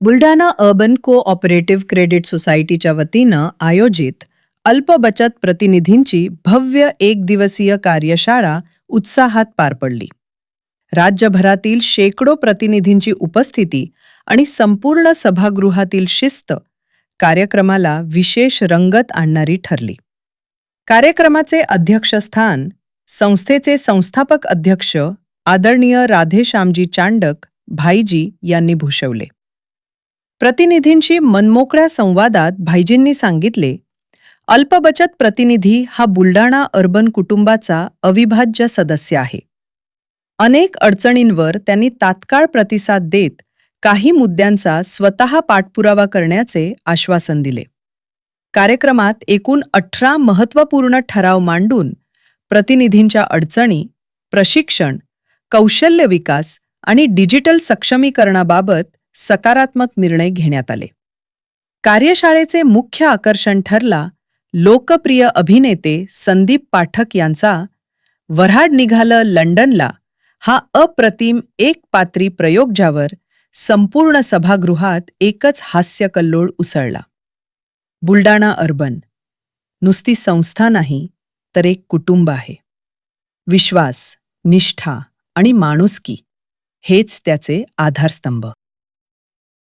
Buldhana urban cooperative credit सोसायटीच्या वतीनं आयोजित अल्प बचत प्रतिनिधींची भव्य एक दिवसीय कार्यशाळा उत्साहात पार पडली. राज्यभरातील शेकडो प्रतिनिधींची उपस्थिती आणि संपूर्ण सभागृहातील शिस्त कार्यक्रमाला विशेष रंगत आणणारी ठरली. कार्यक्रमाचे अध्यक्षस्थान संस्थेचे संस्थापक अध्यक्ष आदरणीय राधेश्यामजी चांडक भाईजी यांनी भूषवले. प्रतिनिधींशी मनमोकळ्या संवादात भाईजींनी सांगितले, अल्पबचत प्रतिनिधी हा बुलढाणा अर्बन कुटुंबाचा अविभाज्य सदस्य आहे. अनेक अडचणींवर त्यांनी तात्काळ प्रतिसाद देत काही मुद्द्यांचा स्वतः पाठपुरावा करण्याचे आश्वासन दिले. कार्यक्रमात एकूण 18 महत्त्वपूर्ण ठराव मांडून प्रतिनिधींच्या अडचणी, प्रशिक्षण, कौशल्य विकास आणि डिजिटल सक्षमीकरणाबाबत सकारात्मक निर्णय घेण्यात आले. कार्यशाळेचे मुख्य आकर्षण ठरला लोकप्रिय अभिनेते संदीप पाठक यांचा "वऱ्हाड निघालं लंडनला" हा अप्रतिम एकपात्री प्रयोग, ज्यावर संपूर्ण सभागृहात एकच हास्यकल्लोळ उसळला. बुलढाणा अर्बन नुसती संस्था नाही, तर एक कुटुंब आहे. विश्वास, निष्ठा आणि माणुसकी हेच त्याचे आधारस्तंभ.